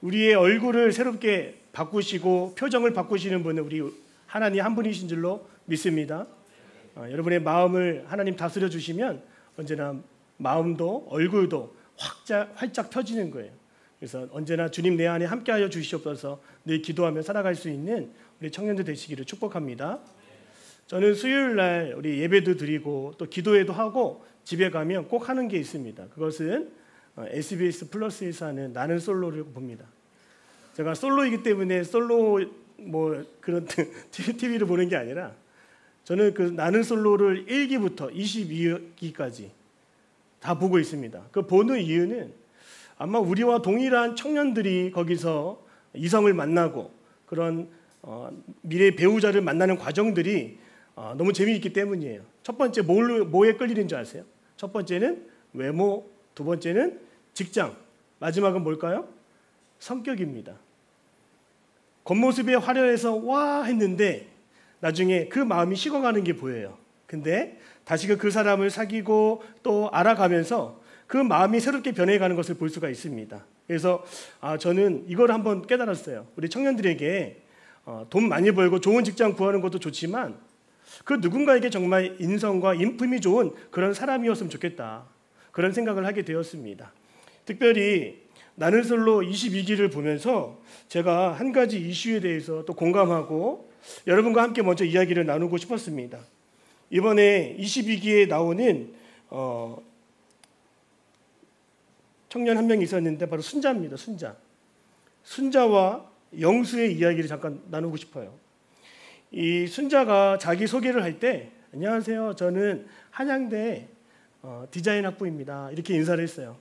우리의 얼굴을 새롭게 바꾸시고 표정을 바꾸시는 분은 우리 하나님 한 분이신 줄로 믿습니다. 여러분의 마음을 하나님 다스려 주시면 언제나 마음도 얼굴도 활짝 펴지는 거예요. 그래서 언제나 주님 내 안에 함께하여 주시옵소서 늘 기도하며 살아갈 수 있는 우리 청년들 되시기를 축복합니다. 저는 수요일 날 우리 예배도 드리고 또 기도회도 하고 집에 가면 꼭 하는 게 있습니다. 그것은 SBS 플러스에서 하는 나는 솔로를 봅니다. 제가 솔로이기 때문에 솔로 뭐 그런 TV를 보는 게 아니라 저는 그 나는 솔로를 1기부터 22기까지 다 보고 있습니다. 그 보는 이유는 아마 우리와 동일한 청년들이 거기서 이성을 만나고 그런 미래 배우자를 만나는 과정들이 너무 재미있기 때문이에요. 첫 번째 뭐에 끌리는 줄 아세요? 첫 번째는 외모, 두 번째는 직장, 마지막은 뭘까요? 성격입니다. 겉모습이 화려해서 와 했는데 나중에 그 마음이 식어가는 게 보여요. 근데 다시 그 사람을 사귀고 또 알아가면서 그 마음이 새롭게 변해가는 것을 볼 수가 있습니다. 그래서 저는 이걸 한번 깨달았어요. 우리 청년들에게 돈 많이 벌고 좋은 직장 구하는 것도 좋지만 그 누군가에게 정말 인성과 인품이 좋은 그런 사람이었으면 좋겠다. 그런 생각을 하게 되었습니다. 특별히 나는 솔로 22기를 보면서 제가 한 가지 이슈에 대해서 또 공감하고 여러분과 함께 먼저 이야기를 나누고 싶었습니다. 이번에 22기에 나오는 청년 한 명 있었는데 바로 순자입니다. 순자와 영수의 이야기를 잠깐 나누고 싶어요. 이 순자가 자기 소개를 할 때 안녕하세요. 저는 한양대 디자인 학부입니다. 이렇게 인사를 했어요.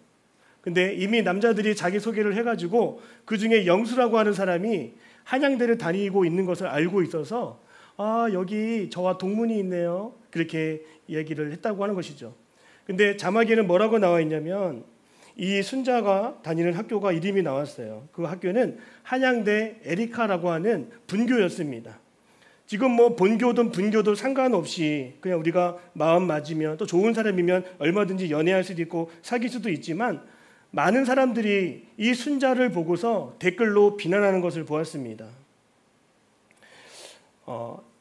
근데 이미 남자들이 자기 소개를 해가지고 그 중에 영수라고 하는 사람이 한양대를 다니고 있는 것을 알고 있어서 여기 저와 동문이 있네요. 그렇게 이야기를 했다고 하는 것이죠. 근데 자막에는 뭐라고 나와 있냐면 이 순자가 다니는 학교가 이름이 나왔어요. 그 학교는 한양대 에리카라고 하는 분교였습니다. 지금 뭐 본교든 분교든 상관없이 그냥 우리가 마음 맞으면 또 좋은 사람이면 얼마든지 연애할 수도 있고 사귈 수도 있지만 많은 사람들이 이 순자를 보고서 댓글로 비난하는 것을 보았습니다.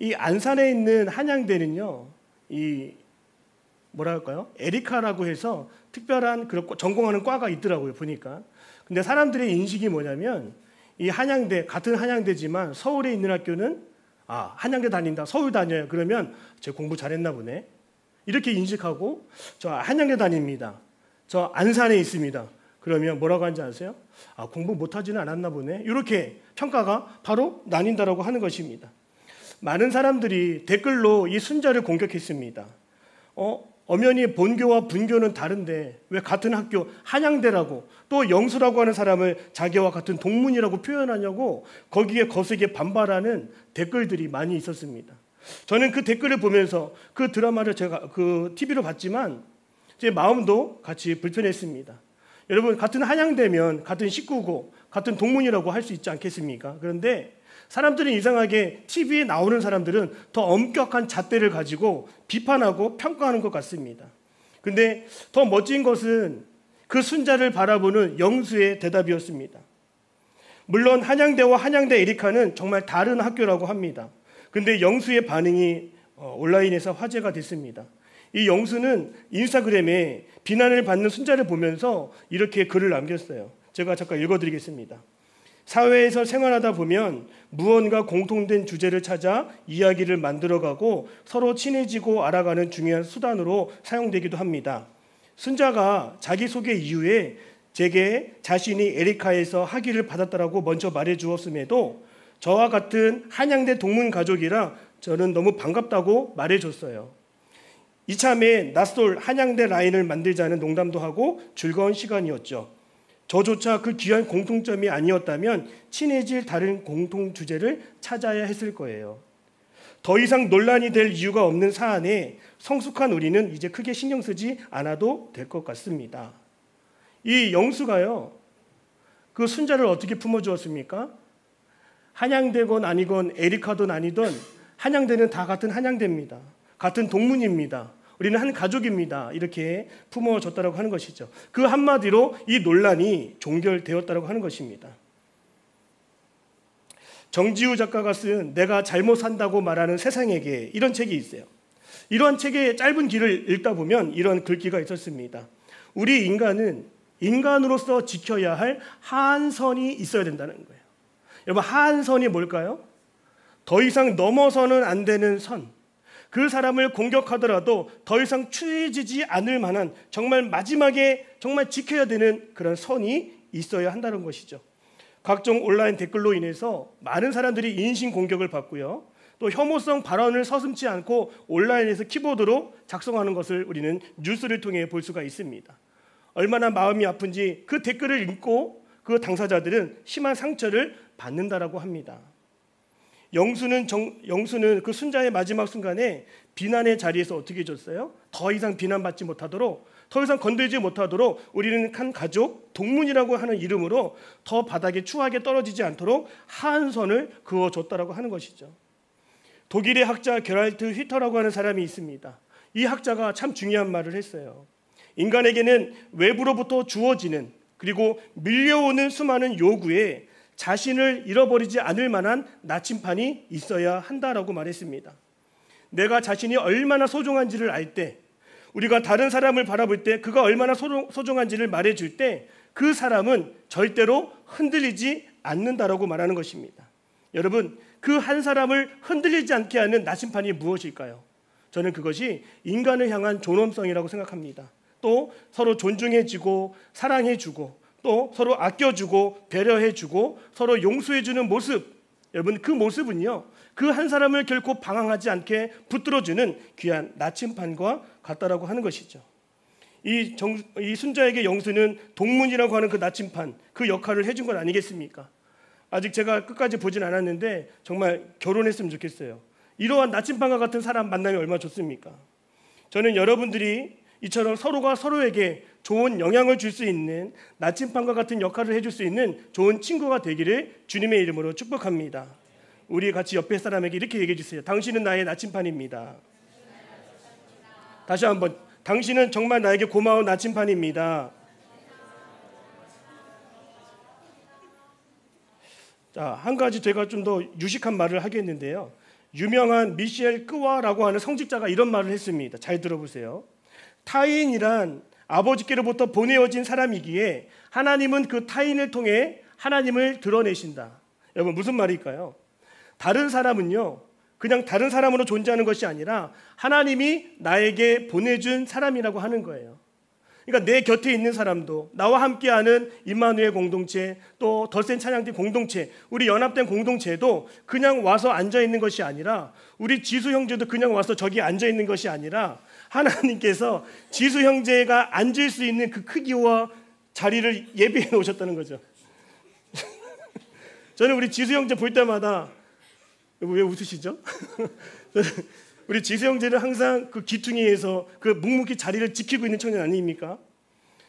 이 안산에 있는 한양대는요, 이 뭐랄까요? 에리카라고 해서 특별한 그런 전공하는 과가 있더라고요, 보니까. 근데 사람들의 인식이 뭐냐면 이 한양대, 같은 한양대지만 서울에 있는 학교는 한양대 다닌다, 서울 다녀요. 그러면 제 공부 잘했나 보네. 이렇게 인식하고 저 한양대 다닙니다. 저 안산에 있습니다. 그러면 뭐라고 하는지 아세요? 공부 못하지는 않았나 보네. 이렇게 평가가 바로 나뉜다라고 하는 것입니다. 많은 사람들이 댓글로 이 순자를 공격했습니다. 엄연히 본교와 분교는 다른데 왜 같은 학교 한양대라고 또 영수라고 하는 사람을 자기와 같은 동문이라고 표현하냐고 거기에 거세게 반발하는 댓글들이 많이 있었습니다. 저는 그 댓글을 보면서 그 드라마를 제가 그 TV로 봤지만 제 마음도 같이 불편했습니다. 여러분 같은 한양대면 같은 식구고 같은 동문이라고 할 수 있지 않겠습니까? 그런데 사람들은 이상하게 TV에 나오는 사람들은 더 엄격한 잣대를 가지고 비판하고 평가하는 것 같습니다. 근데 더 멋진 것은 그 순자를 바라보는 영수의 대답이었습니다. 물론 한양대와 한양대 에리카는 정말 다른 학교라고 합니다. 근데 영수의 반응이 온라인에서 화제가 됐습니다. 이 영수는 인스타그램에 비난을 받는 순자를 보면서 이렇게 글을 남겼어요. 제가 잠깐 읽어드리겠습니다. 사회에서 생활하다 보면 무언가 공통된 주제를 찾아 이야기를 만들어가고 서로 친해지고 알아가는 중요한 수단으로 사용되기도 합니다. 순자가 자기소개 이후에 제게 자신이 에리카에서 학위를 받았다라고 먼저 말해주었음에도 저와 같은 한양대 동문 가족이라 저는 너무 반갑다고 말해줬어요. 이참에 낯설 한양대 라인을 만들자는 농담도 하고 즐거운 시간이었죠. 저조차 그 귀한 공통점이 아니었다면 친해질 다른 공통 주제를 찾아야 했을 거예요. 더 이상 논란이 될 이유가 없는 사안에 성숙한 우리는 이제 크게 신경 쓰지 않아도 될 것 같습니다. 이 영수가요, 그 순자를 어떻게 품어주었습니까? 한양대건 아니건 에리카든 아니든 한양대는 다 같은 한양대입니다. 같은 동문입니다. 우리는 한 가족입니다. 이렇게 품어줬다고 하는 것이죠. 그 한마디로 이 논란이 종결되었다고 하는 것입니다. 정지우 작가가 쓴 내가 잘못 산다고 말하는 세상에게, 이런 책이 있어요. 이러한 책의 짧은 길을 읽다 보면 이런 글귀가 있었습니다. 우리 인간은 인간으로서 지켜야 할 하한선이 있어야 된다는 거예요. 여러분, 하한선이 뭘까요? 더 이상 넘어서는 안 되는 선, 그 사람을 공격하더라도 더 이상 추해지지 않을 만한, 정말 마지막에 정말 지켜야 되는 그런 선이 있어야 한다는 것이죠. 각종 온라인 댓글로 인해서 많은 사람들이 인신 공격을 받고요, 또 혐오성 발언을 서슴지 않고 온라인에서 키보드로 작성하는 것을 우리는 뉴스를 통해 볼 수가 있습니다. 얼마나 마음이 아픈지 그 댓글을 읽고 그 당사자들은 심한 상처를 받는다라고 합니다. 영수는 그 순자의 마지막 순간에 비난의 자리에서 어떻게 해줬어요? 더 이상 비난받지 못하도록, 더 이상 건들지 못하도록 우리는 한 가족, 동문이라고 하는 이름으로 더 바닥에 추하게 떨어지지 않도록 하한선을 그어줬다라고 하는 것이죠. 독일의 학자 게랄트 휘터라고 하는 사람이 있습니다. 이 학자가 참 중요한 말을 했어요. 인간에게는 외부로부터 주어지는, 그리고 밀려오는 수많은 요구에 자신을 잃어버리지 않을 만한 나침판이 있어야 한다라고 말했습니다. 내가 자신이 얼마나 소중한지를 알 때, 우리가 다른 사람을 바라볼 때 그가 얼마나 소중한지를 말해줄 때 그 사람은 절대로 흔들리지 않는다라고 말하는 것입니다. 여러분, 그 한 사람을 흔들리지 않게 하는 나침판이 무엇일까요? 저는 그것이 인간을 향한 존엄성이라고 생각합니다. 또 서로 존중해주고 사랑해주고 또 서로 아껴주고 배려해주고 서로 용서해주는 모습, 여러분, 그 모습은요, 그 한 사람을 결코 방황하지 않게 붙들어주는 귀한 나침판과 같다라고 하는 것이죠. 이 순자에게 영수는 동문이라고 하는 그 나침판, 그 역할을 해준 건 아니겠습니까? 아직 제가 끝까지 보진 않았는데 정말 결혼했으면 좋겠어요. 이러한 나침판과 같은 사람 만나면 얼마나 좋습니까? 저는 여러분들이 이처럼 서로가 서로에게 좋은 영향을 줄 수 있는, 나침판과 같은 역할을 해줄 수 있는 좋은 친구가 되기를 주님의 이름으로 축복합니다. 우리 같이 옆에 사람에게 이렇게 얘기해 주세요. 당신은 나의 나침판입니다. 다시 한번, 당신은 정말 나에게 고마운 나침판입니다. 자, 한 가지 제가 좀 더 유식한 말을 하겠는데요. 유명한 미셸 끄와라고 하는 성직자가 이런 말을 했습니다. 잘 들어보세요. 타인이란 아버지께로부터 보내어진 사람이기에 하나님은 그 타인을 통해 하나님을 드러내신다. 여러분, 무슨 말일까요? 다른 사람은요, 그냥 다른 사람으로 존재하는 것이 아니라 하나님이 나에게 보내준 사람이라고 하는 거예요. 그러니까 내 곁에 있는 사람도, 나와 함께하는 임마누엘 공동체, 또 덜센 찬양팀 공동체, 우리 연합된 공동체도 그냥 와서 앉아있는 것이 아니라, 우리 지수 형제도 그냥 와서 저기 앉아있는 것이 아니라 하나님께서 지수 형제가 앉을 수 있는 그 크기와 자리를 예비해 놓으셨다는 거죠. 저는 우리 지수 형제 볼 때마다, 왜 웃으시죠? 우리 지수 형제는 항상 그 기퉁이에서 그 묵묵히 자리를 지키고 있는 청년 아닙니까?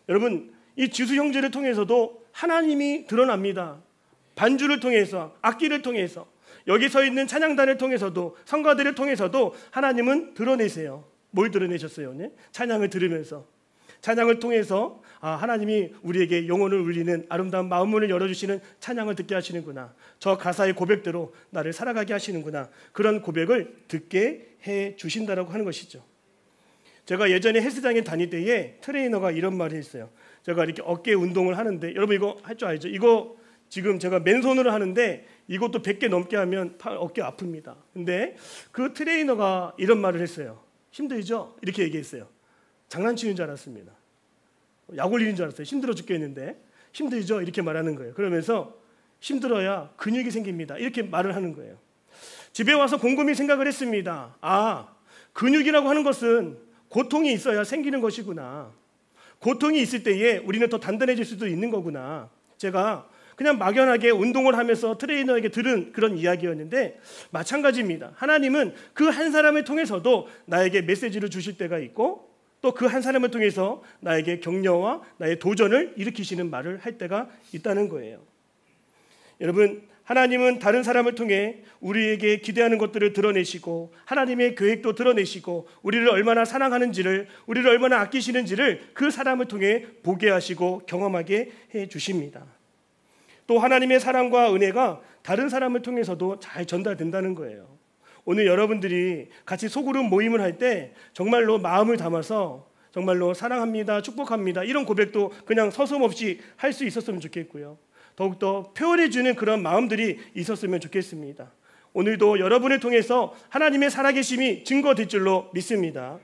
여러분, 이 지수 형제를 통해서도 하나님이 드러납니다. 반주를 통해서, 악기를 통해서, 여기 서 있는 찬양단을 통해서도, 성가들을 통해서도 하나님은 드러내세요. 뭘 드러내셨어요? 네? 찬양을 들으면서, 찬양을 통해서 하나님이 우리에게 영혼을 울리는 아름다운 마음문을 열어주시는 찬양을 듣게 하시는구나, 저 가사의 고백대로 나를 살아가게 하시는구나, 그런 고백을 듣게 해주신다라고 하는 것이죠. 제가 예전에 헬스장에 다닐 때에 트레이너가 이런 말을 했어요. 제가 이렇게 어깨 운동을 하는데, 여러분 이거 할 줄 알죠? 이거 지금 제가 맨손으로 하는데 이것도 100개 넘게 하면 어깨 아픕니다. 근데 그 트레이너가 이런 말을 했어요. 힘들죠? 이렇게 얘기했어요. 장난치는 줄 알았습니다. 약 올리는 줄 알았어요. 힘들어 죽겠는데 힘들죠? 이렇게 말하는 거예요. 그러면서 힘들어야 근육이 생깁니다. 이렇게 말을 하는 거예요. 집에 와서 곰곰이 생각을 했습니다. 근육이라고 하는 것은 고통이 있어야 생기는 것이구나. 고통이 있을 때에 우리는 더 단단해질 수도 있는 거구나. 제가 그냥 막연하게 운동을 하면서 트레이너에게 들은 그런 이야기였는데 마찬가지입니다. 하나님은 그 한 사람을 통해서도 나에게 메시지를 주실 때가 있고, 또 그 한 사람을 통해서 나에게 격려와 나의 도전을 일으키시는 말을 할 때가 있다는 거예요. 여러분, 하나님은 다른 사람을 통해 우리에게 기대하는 것들을 드러내시고, 하나님의 계획도 드러내시고, 우리를 얼마나 사랑하는지를, 우리를 얼마나 아끼시는지를 그 사람을 통해 보게 하시고 경험하게 해 주십니다. 또 하나님의 사랑과 은혜가 다른 사람을 통해서도 잘 전달된다는 거예요. 오늘 여러분들이 같이 소그룹 모임을 할 때 정말로 마음을 담아서 정말로 사랑합니다, 축복합니다 이런 고백도 그냥 서슴없이 할 수 있었으면 좋겠고요. 더욱더 표현해주는 그런 마음들이 있었으면 좋겠습니다. 오늘도 여러분을 통해서 하나님의 살아계심이 증거될 줄로 믿습니다.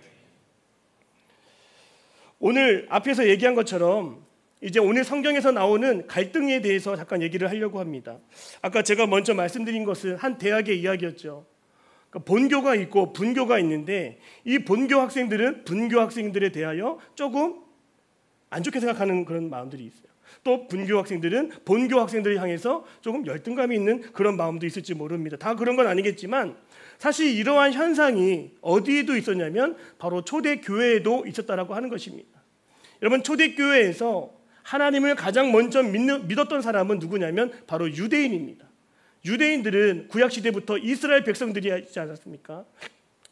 오늘 앞에서 얘기한 것처럼 이제 오늘 성경에서 나오는 갈등에 대해서 잠깐 얘기를 하려고 합니다. 아까 제가 먼저 말씀드린 것은 한 대학의 이야기였죠. 그러니까 본교가 있고 분교가 있는데 이 본교 학생들은 분교 학생들에 대하여 조금 안 좋게 생각하는 그런 마음들이 있어요. 또 분교 학생들은 본교 학생들을 향해서 조금 열등감이 있는 그런 마음도 있을지 모릅니다. 다 그런 건 아니겠지만 사실 이러한 현상이 어디에도 있었냐면 바로 초대교회에도 있었다라고 하는 것입니다. 여러분, 초대교회에서 하나님을 가장 먼저 믿었던 사람은 누구냐면 바로 유대인입니다. 유대인들은 구약시대부터 이스라엘 백성들이지 않았습니까?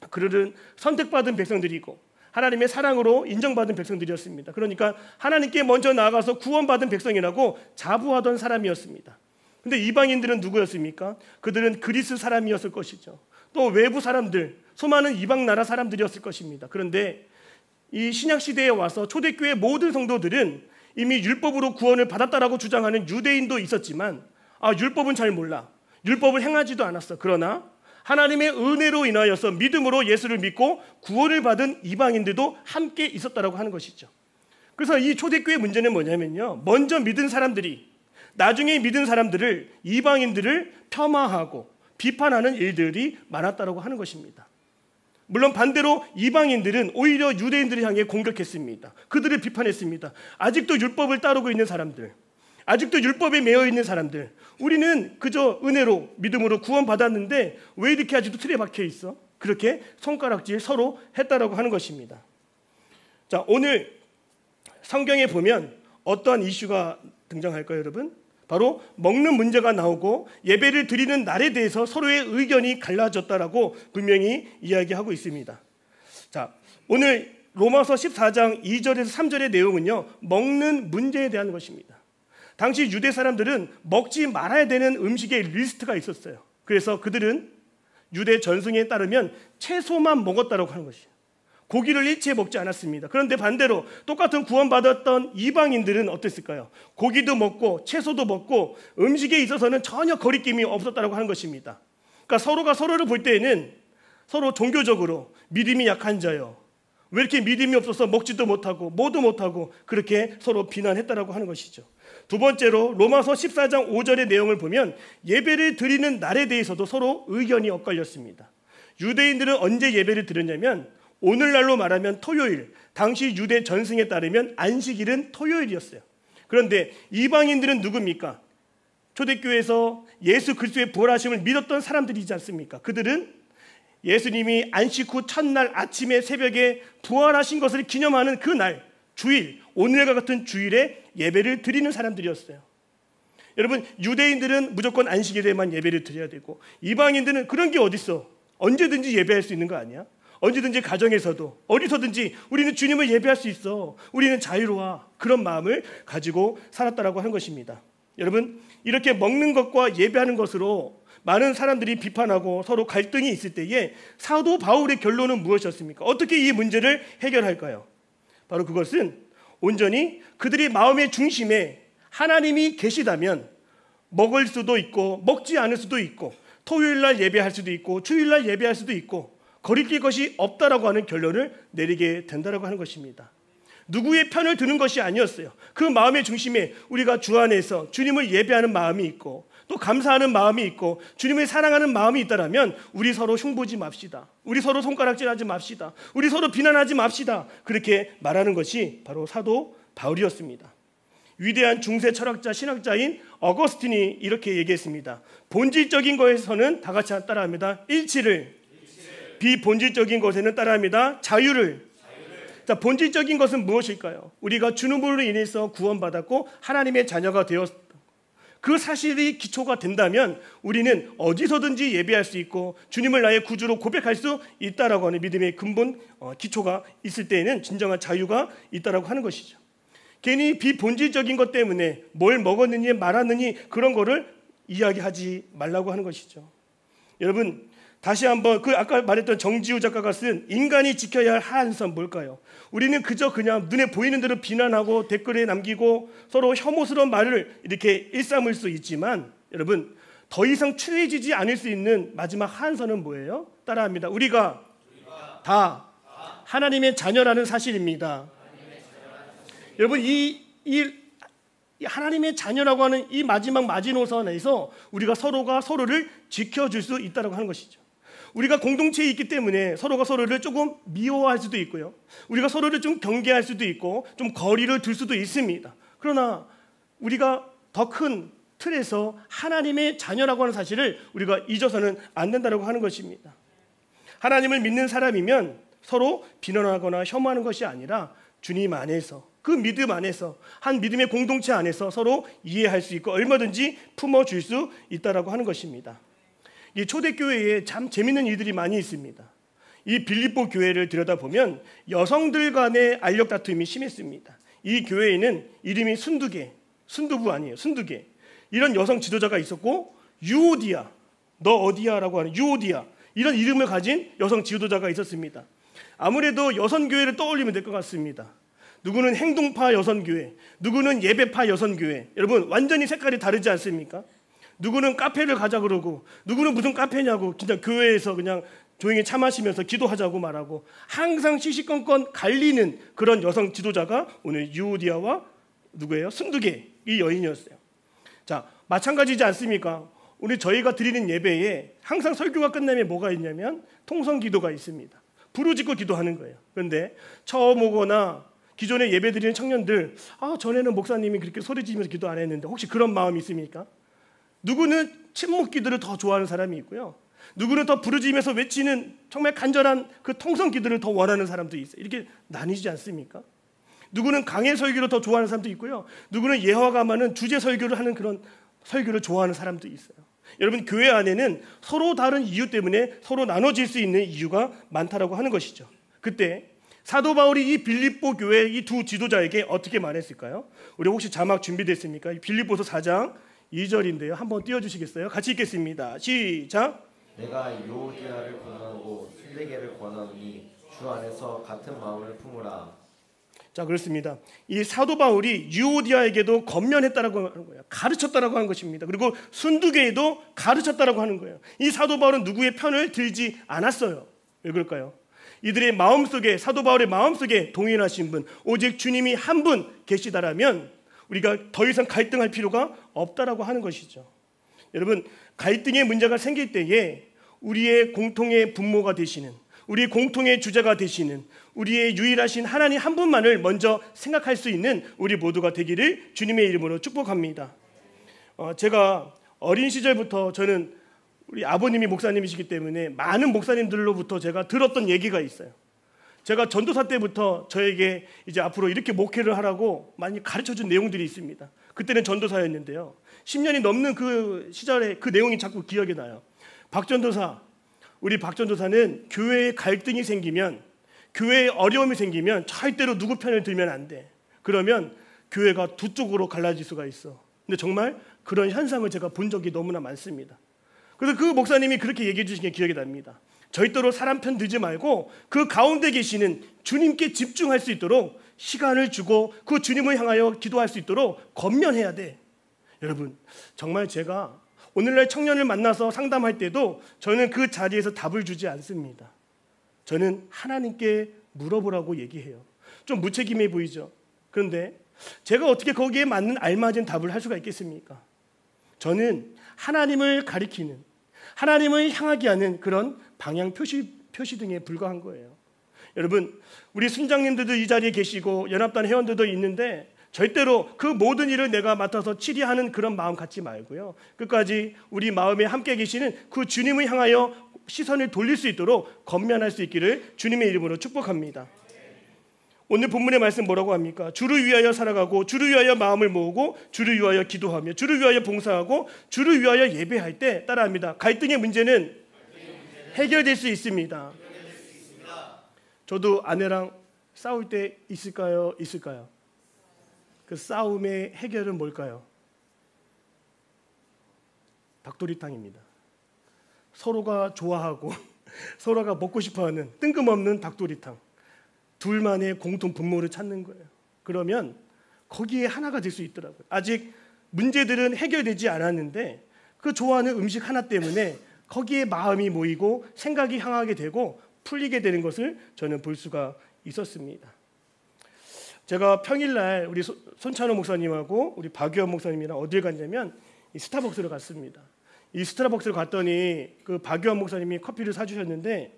그들은 선택받은 백성들이고 하나님의 사랑으로 인정받은 백성들이었습니다. 그러니까 하나님께 먼저 나아가서 구원받은 백성이라고 자부하던 사람이었습니다. 그런데 이방인들은 누구였습니까? 그들은 그리스 사람이었을 것이죠. 또 외부 사람들, 수많은 이방 나라 사람들이었을 것입니다. 그런데 이 신약시대에 와서 초대교회 모든 성도들은 이미 율법으로 구원을 받았다라고 주장하는 유대인도 있었지만 율법은 잘 몰라. 율법을 행하지도 않았어. 그러나 하나님의 은혜로 인하여서 믿음으로 예수를 믿고 구원을 받은 이방인들도 함께 있었다라고 하는 것이죠. 그래서 이 초대교회 문제는 뭐냐면요, 먼저 믿은 사람들이 나중에 믿은 사람들을, 이방인들을 폄하하고 비판하는 일들이 많았다라고 하는 것입니다. 물론 반대로 이방인들은 오히려 유대인들을 향해 공격했습니다. 그들을 비판했습니다. 아직도 율법을 따르고 있는 사람들, 아직도 율법에 매여 있는 사람들, 우리는 그저 은혜로 믿음으로 구원받았는데 왜 이렇게 아직도 틀에 박혀 있어? 그렇게 손가락질 서로 했다라고 하는 것입니다. 자, 오늘 성경에 보면 어떠한 이슈가 등장할까요, 여러분? 바로 먹는 문제가 나오고 예배를 드리는 날에 대해서 서로의 의견이 갈라졌다라고 분명히 이야기하고 있습니다. 자, 오늘 로마서 14장 2절에서 3절의 내용은요, 먹는 문제에 대한 것입니다. 당시 유대 사람들은 먹지 말아야 되는 음식의 리스트가 있었어요. 그래서 그들은 유대 전승에 따르면 채소만 먹었다고 하는 것이에요. 고기를 일체 먹지 않았습니다. 그런데 반대로 똑같은 구원받았던 이방인들은 어땠을까요? 고기도 먹고 채소도 먹고 음식에 있어서는 전혀 거리낌이 없었다고 하는 것입니다. 그러니까 서로가 서로를 볼 때에는 서로 종교적으로 믿음이 약한 자요, 왜 이렇게 믿음이 없어서 먹지도 못하고 뭐도 못하고 그렇게 서로 비난했다라고 하는 것이죠. 두 번째로 로마서 14장 5절의 내용을 보면 예배를 드리는 날에 대해서도 서로 의견이 엇갈렸습니다. 유대인들은 언제 예배를 드렸냐면 오늘날로 말하면 토요일, 당시 유대 전승에 따르면 안식일은 토요일이었어요. 그런데 이방인들은 누굽니까? 초대교회에서 예수 그리스도의 부활하심을 믿었던 사람들이지 않습니까? 그들은 예수님이 안식 후 첫날 아침에 새벽에 부활하신 것을 기념하는 그 날, 주일, 오늘과 같은 주일에 예배를 드리는 사람들이었어요. 여러분, 유대인들은 무조건 안식일에만 예배를 드려야 되고 이방인들은 그런 게 어딨어? 언제든지 예배할 수 있는 거 아니야? 언제든지 가정에서도 어디서든지 우리는 주님을 예배할 수 있어. 우리는 자유로워. 그런 마음을 가지고 살았다라고 하는 것입니다. 여러분, 이렇게 먹는 것과 예배하는 것으로 많은 사람들이 비판하고 서로 갈등이 있을 때에 사도 바울의 결론은 무엇이었습니까? 어떻게 이 문제를 해결할까요? 바로 그것은 온전히 그들의 마음의 중심에 하나님이 계시다면 먹을 수도 있고 먹지 않을 수도 있고 토요일날 예배할 수도 있고 주일날 예배할 수도 있고 거리낄 것이 없다라고 하는 결론을 내리게 된다라고 하는 것입니다. 누구의 편을 드는 것이 아니었어요. 그 마음의 중심에 우리가 주 안에서 주님을 예배하는 마음이 있고 또 감사하는 마음이 있고 주님을 사랑하는 마음이 있다라면 우리 서로 흉보지 맙시다. 우리 서로 손가락질하지 맙시다. 우리 서로 비난하지 맙시다. 그렇게 말하는 것이 바로 사도 바울이었습니다. 위대한 중세 철학자 신학자인 어거스틴이 이렇게 얘기했습니다. 본질적인 것에서는 다 같이 따라합니다. 일치를, 비본질적인 것에는 따라합니다. 자유를. 자, 본질적인 것은 무엇일까요? 우리가 주님으로 인해서 구원받았고 하나님의 자녀가 되었다. 그 사실이 기초가 된다면 우리는 어디서든지 예배할 수 있고 주님을 나의 구주로 고백할 수 있다라고 하는 믿음의 근본 기초가 있을 때에는 진정한 자유가 있다라고 하는 것이죠. 괜히 비본질적인 것 때문에 뭘 먹었느니 말았느니 그런 거를 이야기하지 말라고 하는 것이죠. 여러분, 다시 한번 그 아까 말했던 정지우 작가가 쓴 인간이 지켜야 할 하한선 뭘까요? 우리는 그냥 눈에 보이는 대로 비난하고 댓글에 남기고 서로 혐오스러운 말을 이렇게 일삼을 수 있지만, 여러분, 더 이상 추해지지 않을 수 있는 마지막 하한선은 뭐예요? 따라합니다. 우리가 다 하나님의 자녀라는 사실입니다. 여러분, 이 하나님의 자녀라고 하는 이 마지막 마지노선에서 우리가 서로가 서로를 지켜줄 수 있다고 하는 것이죠. 우리가 공동체에 있기 때문에 서로가 서로를 조금 미워할 수도 있고요, 우리가 서로를 좀 경계할 수도 있고 좀 거리를 둘 수도 있습니다. 그러나 우리가 더 큰 틀에서 하나님의 자녀라고 하는 사실을 우리가 잊어서는 안 된다고 하는 것입니다. 하나님을 믿는 사람이면 서로 비난하거나 혐오하는 것이 아니라 주님 안에서, 그 믿음 안에서, 한 믿음의 공동체 안에서 서로 이해할 수 있고 얼마든지 품어줄 수 있다고 하는 것입니다. 이 초대교회에 참 재밌는 일들이 많이 있습니다. 이 빌립보 교회를 들여다보면 여성들 간의 알력 다툼이 심했습니다. 이 교회에는 이름이 순두계, 순두부 아니에요, 순두계, 이런 여성 지도자가 있었고, 유오디아, 너 어디야? 라고 하는 유오디아, 이런 이름을 가진 여성 지도자가 있었습니다. 아무래도 여성교회를 떠올리면 될 것 같습니다. 누구는 행동파 여성교회, 누구는 예배파 여성교회. 여러분, 완전히 색깔이 다르지 않습니까? 누구는 카페를 가자 그러고, 누구는 무슨 카페냐고 진짜 교회에서 그냥 조용히 차 마시면서 기도하자고 말하고, 항상 시시건건 갈리는 그런 여성 지도자가 오늘 유오디아와 누구예요? 순두계, 이 여인이었어요. 자, 마찬가지지 않습니까? 우리 저희가 드리는 예배에 항상 설교가 끝나면 뭐가 있냐면 통성 기도가 있습니다. 부르짖고 기도하는 거예요. 그런데 처음 오거나 기존에 예배 드리는 청년들, 전에는 목사님이 그렇게 소리 지르면서 기도 안 했는데 혹시 그런 마음이 있습니까? 누구는 침묵 기도를 더 좋아하는 사람이 있고요, 누구는 더 부르짖으면서 외치는 정말 간절한 그 통성 기도를 더 원하는 사람도 있어요. 이렇게 나뉘지 않습니까? 누구는 강해 설교를 더 좋아하는 사람도 있고요, 누구는 예화가 많은 주제 설교를 하는 그런 설교를 좋아하는 사람도 있어요. 여러분, 교회 안에는 서로 다른 이유 때문에 서로 나눠질 수 있는 이유가 많다라고 하는 것이죠. 그때 사도 바울이 이 빌립보 교회 이 두 지도자에게 어떻게 말했을까요? 우리 혹시 자막 준비됐습니까? 빌립보서 4장 2절인데요. 한번 띄워주시겠어요? 같이 읽겠습니다. 시작. 내가 유오디아를 권하고 순데게를 권하노니 주 안에서 같은 마음을 품으라. 자, 그렇습니다. 이 사도 바울이 유오디아에게도 권면했다라고 하는 거예요. 가르쳤다라고 하는 것입니다. 그리고 순두계에도 가르쳤다라고 하는 거예요. 이 사도 바울은 누구의 편을 들지 않았어요. 왜 그럴까요? 이들의 마음속에, 사도 바울의 마음속에 동행하신 분, 오직 주님이 한 분 계시다라면 우리가 더 이상 갈등할 필요가 없다라고 하는 것이죠. 여러분, 갈등의 문제가 생길 때에 우리의 공통의 분모가 되시는, 우리의 공통의 주제가 되시는 우리의 유일하신 하나님 한 분만을 먼저 생각할 수 있는 우리 모두가 되기를 주님의 이름으로 축복합니다. 제가 어린 시절부터, 저는 우리 아버님이 목사님이시기 때문에 많은 목사님들로부터 제가 들었던 얘기가 있어요. 제가 전도사 때부터 저에게 이제 앞으로 이렇게 목회를 하라고 많이 가르쳐준 내용들이 있습니다. 그때는 전도사였는데요, 10년이 넘는 그 시절에 그 내용이 자꾸 기억이 나요. 우리 박 전도사는 교회에 갈등이 생기면, 교회에 어려움이 생기면 절대로 누구 편을 들면 안 돼. 그러면 교회가 두 쪽으로 갈라질 수가 있어. 근데 정말 그런 현상을 제가 본 적이 너무나 많습니다. 그래서 그 목사님이 그렇게 얘기해 주신 게 기억이 납니다. 절대로 사람 편 들지 말고 그 가운데 계시는 주님께 집중할 수 있도록 시간을 주고 그 주님을 향하여 기도할 수 있도록 권면해야 돼. 여러분, 정말 제가 오늘날 청년을 만나서 상담할 때도 저는 그 자리에서 답을 주지 않습니다. 저는 하나님께 물어보라고 얘기해요. 좀 무책임해 보이죠? 그런데 제가 어떻게 거기에 맞는 알맞은 답을 할 수가 있겠습니까? 저는 하나님을 가리키는, 하나님을 향하게 하는 그런 방향 표시등에 불과한 거예요. 여러분, 우리 순장님들도 이 자리에 계시고 연합단 회원들도 있는데 절대로 그 모든 일을 내가 맡아서 치리하는 그런 마음 갖지 말고요, 끝까지 우리 마음에 함께 계시는 그 주님을 향하여 시선을 돌릴 수 있도록 권면할 수 있기를 주님의 이름으로 축복합니다. 오늘 본문의 말씀 뭐라고 합니까? 주를 위하여 살아가고, 주를 위하여 마음을 모으고, 주를 위하여 기도하며, 주를 위하여 봉사하고, 주를 위하여 예배할 때, 따라합니다, 갈등의 문제는 해결될 수 있습니다. 저도 아내랑 싸울 때 있을까요? 그 싸움의 해결은 뭘까요? 닭도리탕입니다. 서로가 좋아하고 서로가 먹고 싶어하는 뜬금없는 닭도리탕. 둘만의 공통 분모를 찾는 거예요. 그러면 거기에 하나가 될 수 있더라고요. 아직 문제들은 해결되지 않았는데 그 좋아하는 음식 하나 때문에 거기에 마음이 모이고 생각이 향하게 되고 풀리게 되는 것을 저는 볼 수가 있었습니다. 제가 평일날 우리 손찬호 목사님하고 우리 박유원 목사님이랑 어딜 갔냐면 이 스타벅스를 갔습니다. 이 스타벅스를 갔더니 그 박유원 목사님이 커피를 사주셨는데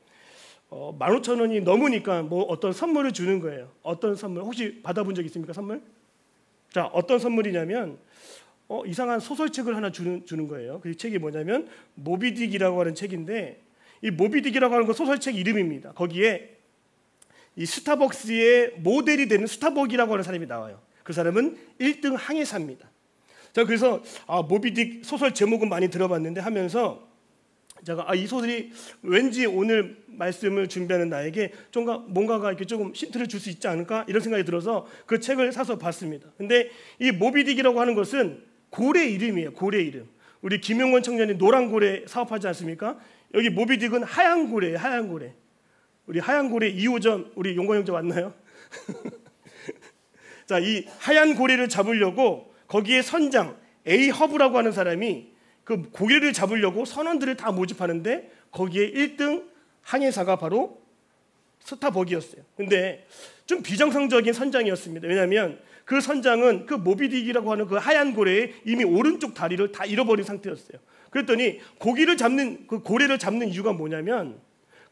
15,000원이 넘으니까 뭐 어떤 선물을 주는 거예요. 어떤 선물 혹시 받아본 적 있습니까? 선물? 자, 어떤 선물이냐면 이상한 소설책을 하나 주는 거예요. 그 책이 뭐냐면 모비딕이라고 하는 책인데 이 모비딕이라고 하는 건 소설책 이름입니다. 거기에 이 스타벅스의 모델이 되는 스타벅이라고 하는 사람이 나와요. 그 사람은 1등 항해사입니다. 자, 그래서 모비딕 소설 제목은 많이 들어봤는데 하면서 제가 이 소설이 왠지 오늘 말씀을 준비하는 나에게 좀 뭔가가 이렇게 조금 힌트를 줄 수 있지 않을까 이런 생각이 들어서 그 책을 사서 봤습니다. 근데 이 모비딕이라고 하는 것은 고래 이름이에요. 고래 이름. 우리 김용원 청년이 노란 고래 사업하지 않습니까? 여기 모비딕은 하얀 고래예요. 하얀 고래. 우리 하얀 고래 2호점 우리 용건 형제 왔나요? 자, 이 하얀 고래를 잡으려고 거기에 선장 에이허브라고 하는 사람이 그 고래를 잡으려고 선원들을 다 모집하는데 거기에 1등 항해사가 바로 스타벅이었어요. 근데 좀 비정상적인 선장이었습니다. 왜냐하면 그 선장은 그 모비딕이라고 하는 그 하얀 고래에 이미 오른쪽 다리를 다 잃어버린 상태였어요. 그랬더니 그 고래를 잡는 이유가 뭐냐면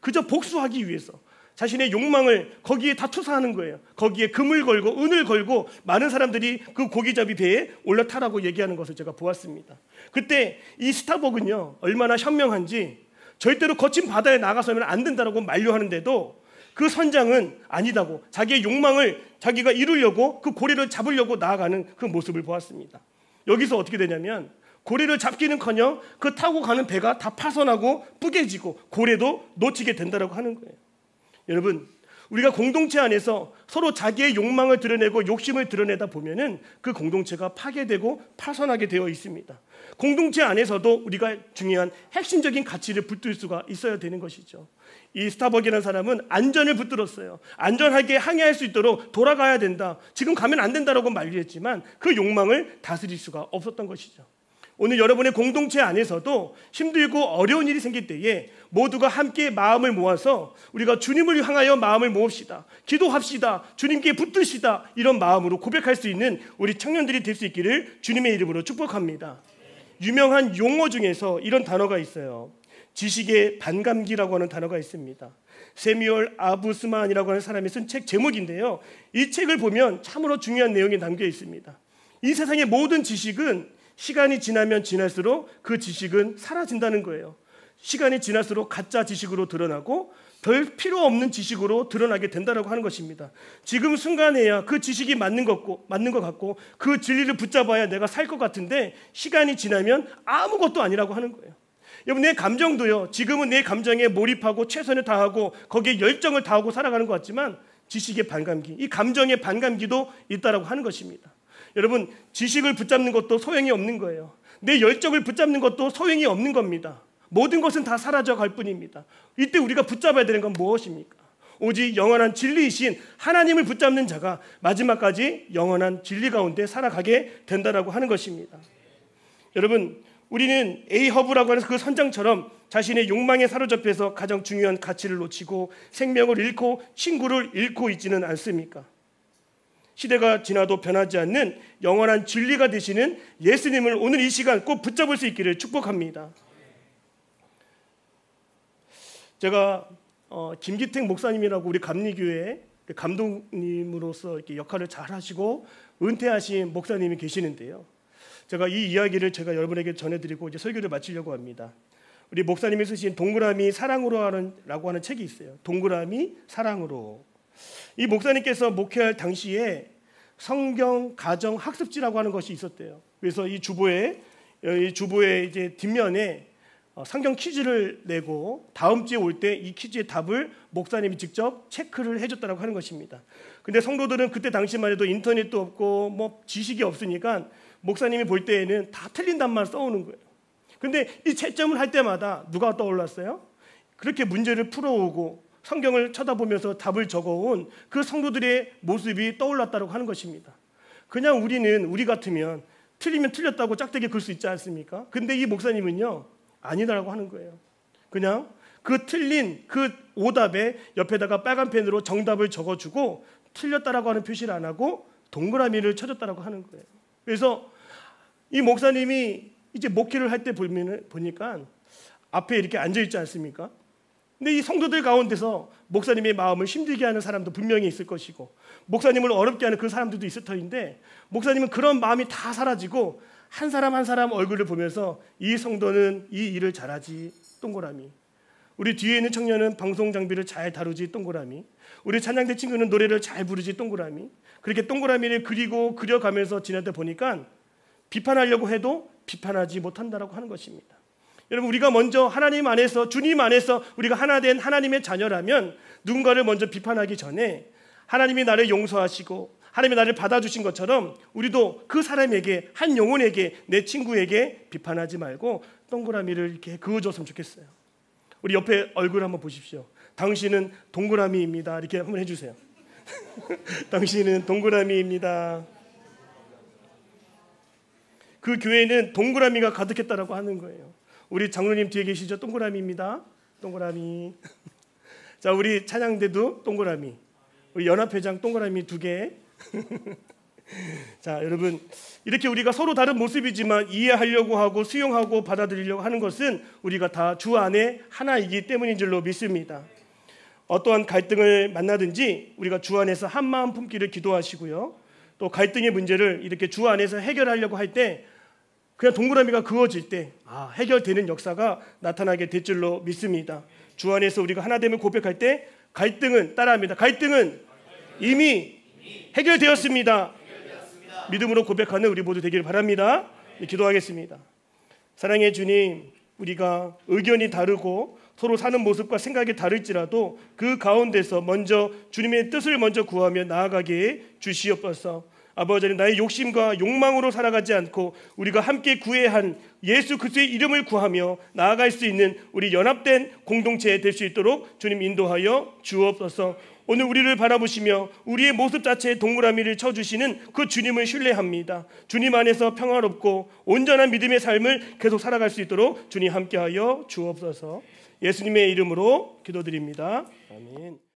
그저 복수하기 위해서 자신의 욕망을 거기에 다 투사하는 거예요. 거기에 금을 걸고 은을 걸고 많은 사람들이 그 고기잡이 배에 올라타라고 얘기하는 것을 제가 보았습니다. 그때 이 스타벅은요 얼마나 현명한지 절대로 거친 바다에 나가서는 안 된다라고 만류하는데도 그 선장은 아니다고 자기의 욕망을 자기가 이루려고 그 고래를 잡으려고 나아가는 그 모습을 보았습니다. 여기서 어떻게 되냐면 고래를 잡기는커녕 그 타고 가는 배가 다 파손하고 뿌개지고 고래도 놓치게 된다라고 하는 거예요. 여러분, 우리가 공동체 안에서 서로 자기의 욕망을 드러내고 욕심을 드러내다 보면은 그 공동체가 파괴되고 파손하게 되어 있습니다. 공동체 안에서도 우리가 중요한 핵심적인 가치를 붙들 수가 있어야 되는 것이죠. 이 스타벅이라는 사람은 안전을 붙들었어요. 안전하게 항해할 수 있도록 돌아가야 된다. 지금 가면 안 된다라고 만류했지만 그 욕망을 다스릴 수가 없었던 것이죠. 오늘 여러분의 공동체 안에서도 힘들고 어려운 일이 생길 때에 모두가 함께 마음을 모아서 우리가 주님을 향하여 마음을 모읍시다. 기도합시다. 주님께 붙드시다. 이런 마음으로 고백할 수 있는 우리 청년들이 될 수 있기를 주님의 이름으로 축복합니다. 유명한 용어 중에서 이런 단어가 있어요. 지식의 반감기라고 하는 단어가 있습니다. 세뮤얼 아부스만이라고 하는 사람이 쓴 책 제목인데요. 이 책을 보면 참으로 중요한 내용이 담겨 있습니다. 이 세상의 모든 지식은 시간이 지나면 지날수록 그 지식은 사라진다는 거예요. 시간이 지날수록 가짜 지식으로 드러나고 별 필요 없는 지식으로 드러나게 된다고 하는 것입니다. 지금 순간에야 그 지식이 맞는 것 같고 그 진리를 붙잡아야 내가 살 것 같은데 시간이 지나면 아무것도 아니라고 하는 거예요. 여러분, 내 감정도요. 지금은 내 감정에 몰입하고 최선을 다하고 거기에 열정을 다하고 살아가는 것 같지만 지식의 반감기, 이 감정의 반감기도 있다라고 하는 것입니다. 여러분, 지식을 붙잡는 것도 소용이 없는 거예요. 내 열정을 붙잡는 것도 소용이 없는 겁니다. 모든 것은 다 사라져갈 뿐입니다. 이때 우리가 붙잡아야 되는 건 무엇입니까? 오직 영원한 진리이신 하나님을 붙잡는 자가 마지막까지 영원한 진리 가운데 살아가게 된다라고 하는 것입니다. 여러분, 우리는 에이허브라고 하는 그 선장처럼 자신의 욕망에 사로잡혀서 가장 중요한 가치를 놓치고 생명을 잃고 친구를 잃고 있지는 않습니까? 시대가 지나도 변하지 않는 영원한 진리가 되시는 예수님을 오늘 이 시간 꼭 붙잡을 수 있기를 축복합니다. 제가 김기택 목사님이라고 우리 감리교회 감독님으로서 이렇게 역할을 잘 하시고 은퇴하신 목사님이 계시는데요. 제가 이 이야기를 제가 여러분에게 전해드리고 이제 설교를 마치려고 합니다. 우리 목사님이 쓰신 동그라미 사랑으로라고 하는 책이 있어요. 동그라미 사랑으로. 이 목사님께서 목회할 당시에 성경 가정 학습지라고 하는 것이 있었대요. 그래서 이 주보에 이제 뒷면에 성경 퀴즈를 내고 다음 주에 올 때 이 퀴즈의 답을 목사님이 직접 체크를 해줬다고 하는 것입니다. 근데 성도들은 그때 당시만 해도 인터넷도 없고 뭐 지식이 없으니까 목사님이 볼 때에는 다 틀린 답만 써오는 거예요. 근데 이 채점을 할 때마다 누가 떠올랐어요? 그렇게 문제를 풀어오고 성경을 쳐다보면서 답을 적어온 그 성도들의 모습이 떠올랐다고 하는 것입니다. 그냥 우리 같으면 틀리면 틀렸다고 짝대기 글 수 있지 않습니까? 근데 이 목사님은요, 아니다라고 하는 거예요. 그냥 그 틀린 그 오답에 옆에다가 빨간 펜으로 정답을 적어주고 틀렸다라고 하는 표시를 안 하고 동그라미를 쳐줬다라고 하는 거예요. 그래서 이 목사님이 이제 목회를 할 때 보니까 앞에 이렇게 앉아 있지 않습니까? 근데 이 성도들 가운데서 목사님의 마음을 힘들게 하는 사람도 분명히 있을 것이고 목사님을 어렵게 하는 그 사람들도 있을 터인데 목사님은 그런 마음이 다 사라지고 한 사람 한 사람 얼굴을 보면서 이 성도는 이 일을 잘하지 동그라미, 우리 뒤에 있는 청년은 방송 장비를 잘 다루지 동그라미, 우리 찬양대 친구는 노래를 잘 부르지 동그라미, 그렇게 동그라미를 그려가면서 지낼 보니까 비판하려고 해도 비판하지 못한다라고 하는 것입니다. 여러분, 우리가 먼저 하나님 안에서, 주님 안에서 우리가 하나 된 하나님의 자녀라면 누군가를 먼저 비판하기 전에 하나님이 나를 용서하시고 하나님이 나를 받아주신 것처럼 우리도 그 사람에게, 한 영혼에게, 내 친구에게 비판하지 말고 동그라미를 이렇게 그어줬으면 좋겠어요. 우리 옆에 얼굴 한번 보십시오. 당신은 동그라미입니다. 이렇게 한번 해주세요. 당신은 동그라미입니다. 그 교회는 동그라미가 가득했다라고 하는 거예요. 우리 장로님 뒤에 계시죠? 동그라미입니다. 동그라미. 자, 우리 찬양대도 동그라미. 우리 연합회장 동그라미 2개. 자, 여러분, 이렇게 우리가 서로 다른 모습이지만 이해하려고 하고 수용하고 받아들이려고 하는 것은 우리가 다 주 안에 하나이기 때문인 줄로 믿습니다. 어떠한 갈등을 만나든지 우리가 주 안에서 한 마음 품기를 기도하시고요. 또 갈등의 문제를 이렇게 주 안에서 해결하려고 할 때 그냥 동그라미가 그어질 때 해결되는 역사가 나타나게 될 줄로 믿습니다. 주 안에서 우리가 하나됨을 고백할 때 갈등은, 따라합니다, 갈등은 이미 해결되었습니다. 믿음으로 고백하는 우리 모두 되기를 바랍니다. 기도하겠습니다. 사랑의 주님, 우리가 의견이 다르고 서로 사는 모습과 생각이 다를지라도 그 가운데서 먼저 주님의 뜻을 먼저 구하며 나아가게 주시옵소서. 아버지 하나님, 나의 욕심과 욕망으로 살아가지 않고 우리가 함께 구해야 한 예수 그리스도의 이름을 구하며 나아갈 수 있는 우리 연합된 공동체 될 수 있도록 주님 인도하여 주옵소서. 오늘 우리를 바라보시며 우리의 모습 자체에 동그라미를 쳐주시는 그 주님을 신뢰합니다. 주님 안에서 평화롭고 온전한 믿음의 삶을 계속 살아갈 수 있도록 주님 함께하여 주옵소서. 예수님의 이름으로 기도드립니다. 아멘.